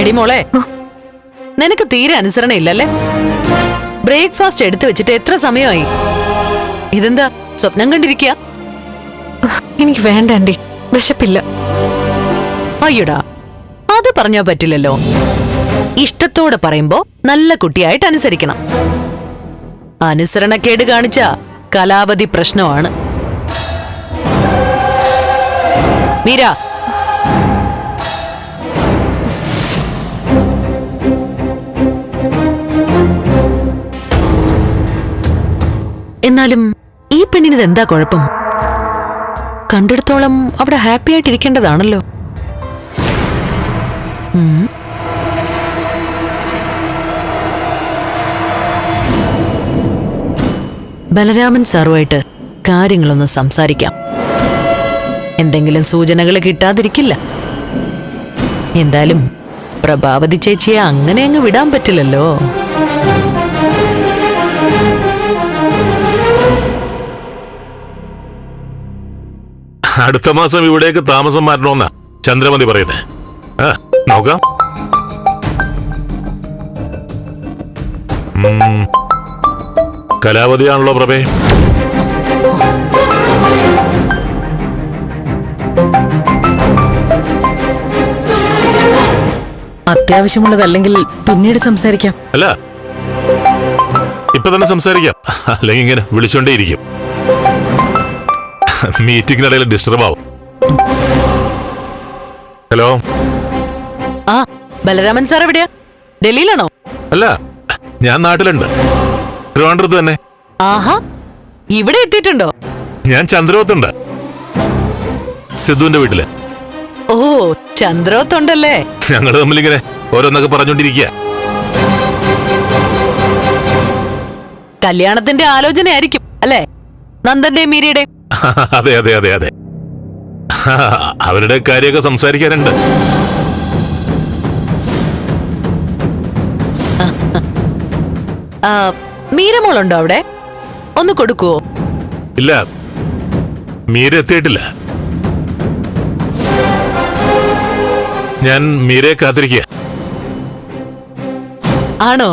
എടി മോളെ, നിനക്ക് തീരെ അനുസരണ ഇല്ലല്ലേ? ബ്രേക്ക്ഫാസ്റ്റ് എടുത്തു വെച്ചിട്ട് എത്ര സമയമായി? ഇതെന്താ സ്വപ്നം കണ്ടിരിക്കുക? എനിക്ക് വേണ്ട ആന്റി, വിശപ്പില്ല. അയ്യടാ, അത് പറഞ്ഞാ പറ്റില്ലല്ലോ. ഇഷ്ടത്തോടെ പറയുമ്പോ നല്ല കുട്ടിയായിട്ട് അനുസരിക്കണം. അനുസരണക്കേട് കാണിച്ച കലാപതി പ്രശ്നമാണ്. മീര, എന്നാലും ഈ പെണ്ണിന് എന്താ കുഴപ്പം? കണ്ടിടത്തോളം അവിടെ ഹാപ്പി ആയിട്ടിരിക്കേണ്ടതാണല്ലോ. ബലരാമൻ സാറുമായിട്ട് കാര്യങ്ങളൊന്ന് സംസാരിക്കാം. എന്തെങ്കിലും സൂചനകൾ കിട്ടാതിരിക്കില്ല. എന്തായാലും പ്രഭാവതി ചേച്ചിയെ അങ്ങനെ അങ്ങ് വിടാൻ പറ്റില്ലല്ലോ. അടുത്ത മാസം ഇവിടേക്ക് താമസം മാറ്റണമെന്നാ ചന്ദ്രമതി പറയുന്നേ. നോക്കാം. കലാവതിയാണല്ലോ പ്രഭേ. അത്യാവശ്യമുള്ളതല്ലെങ്കിൽ പിന്നീട് സംസാരിക്കാം. അല്ല, ഇപ്പൊ തന്നെ സംസാരിക്കാം. അല്ലെങ്കിൽ ഇങ്ങനെ വിളിച്ചോണ്ടേയിരിക്കും. മീറ്റിംഗിനിടയിൽ ഡിസ്റ്റർബ് ആവും. ഹലോ. ആ, ബലരാമൻ സാർ എവിടെയാ? ഡൽഹിയിലാണോ? അല്ല, ഞാൻ നാട്ടിലുണ്ട്. ട്രിവാൻഡ്രത്ത് തന്നെ. ആഹാ, ഇവിടെ എത്തിയിട്ടുണ്ടോ? ഞാൻ ചന്ദ്രോത്തുണ്ട്, സിദ്ധുവിന്റെ വീട്ടില്. ഓ, ചന്ദ്രോത്തുണ്ടല്ലേ? ഞങ്ങള് തമ്മിലിങ്ങനെ ഓരോന്നൊക്കെ പറഞ്ഞോണ്ടിരിക്കുക. കല്യാണത്തിന്റെ ആലോചനയായിരിക്കും അല്ലേ? നന്ദന്റെയും മീരയുടെയും. അതെ അതെ അതെ അതെ, അവരുടെ കാര്യമൊക്കെ സംസാരിക്കാനുണ്ട്. മീരമോളുണ്ടോ അവിടെ? ഒന്ന് കൊടുക്കുവോ? ഇല്ല, മീര എത്തിയിട്ടില്ല. ഞാൻ മീരയെ കാത്തിരിക്കുക. ആണോ?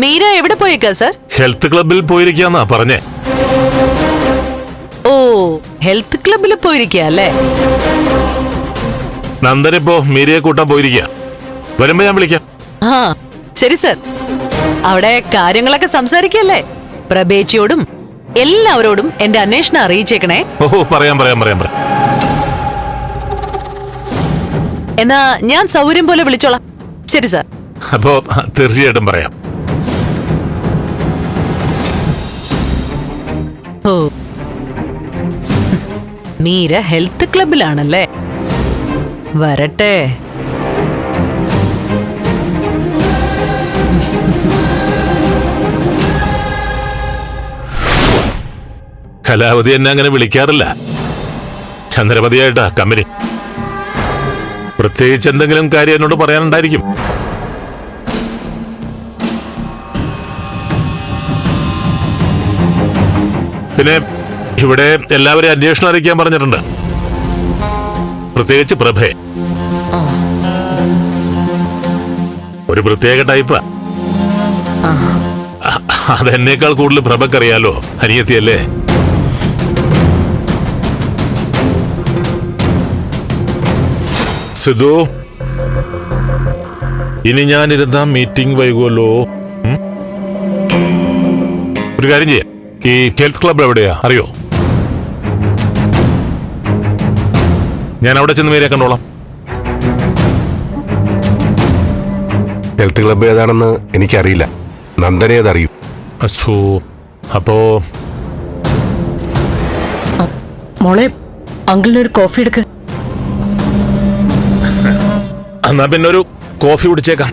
മീര എവിടെ പോയേക്കാ സർ? ഹെൽത്ത് ക്ലബിൽ പോയിരിക്കാന്നാ പറഞ്ഞേ. ഓ, ഹെൽത്ത് ക്ലബിൽ പോയിരിക്കുക അല്ലേ? നന്ദനിപ്പോ മീരയെ കൂട്ടാൻ പോയിരിക്കുക. വരുമ്പോ ഞാൻ വിളിക്കാം. ആ ശരി സർ. അവിടെ കാര്യങ്ങളൊക്കെ സംസാരിക്കല്ലേ? പ്രഭേച്ചിയോടും എല്ലാവരോടും എന്റെ അന്വേഷണം അറിയിച്ചേക്കണേ. ഓഹോ, പറയാം പറയാം പറയാം പറയാം. എന്നാ ഞാൻ സൗകര്യം പോലെ വിളിച്ചോളാം. ശരി സർ. അപ്പോ തീർച്ചയായിട്ടും പറയാം. ഓ, മീര ഹെൽത്ത് ക്ലബിലാണല്ലേ? വരട്ടെ. കലാവതി എന്നെ അങ്ങനെ വിളിക്കാറില്ല. ചന്ദ്രമതിയായിട്ടാ കമ്പനി. പ്രത്യേകിച്ച് എന്തെങ്കിലും കാര്യം എന്നോട് പറയാനുണ്ടായിരിക്കും. പിന്നെ ഇവിടെ എല്ലാവരെയും അന്വേഷണം അറിയിക്കാൻ പറഞ്ഞിട്ടുണ്ട്. പ്രത്യേകിച്ച് പ്രഭയെ. ഒരു പ്രത്യേക ടൈപ്പാ. അതെന്നേക്കാൾ കൂടുതൽ പ്രഭക്കറിയാലോ, അനിയത്തിയല്ലേ? സിദ്ധു, ഇനി ഞാനിരുന്ന മീറ്റിംഗ് വൈകുമല്ലോ. ഒരു കാര്യം ചെയ്യാം, ഈ ഹെൽത്ത് ക്ലബ് എവിടെയാ അറിയോ? ഞാൻ അവിടെ ചെന്ന് മീരയെ കണ്ടോളാം. ഹെൽത്ത് ക്ലബ് ഏതാണെന്ന് എനിക്കറിയില്ല, നന്ദനെ അതറിയും. അപ്പോ മോളെ, അങ്കിളിനൊരു കോഫി എടുക്ക്. എന്നാ പിന്നെ ഒരു കോഫി കുടിച്ചേക്കാം.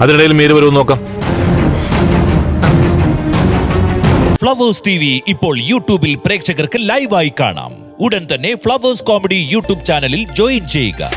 അതിനിടയിൽ മീര വരുമെന്ന് നോക്കാം. ഫ്ലവേഴ്സ് TV ഇപ്പോൾ യൂട്യൂബിൽ പ്രേക്ഷകർക്ക് ലൈവായി കാണാം. ഉടൻ തന്നെ ഫ്ലവേഴ്സ് കോമഡി യൂട്യൂബ് ചാനലിൽ ജോയിൻ ചെയ്യുക.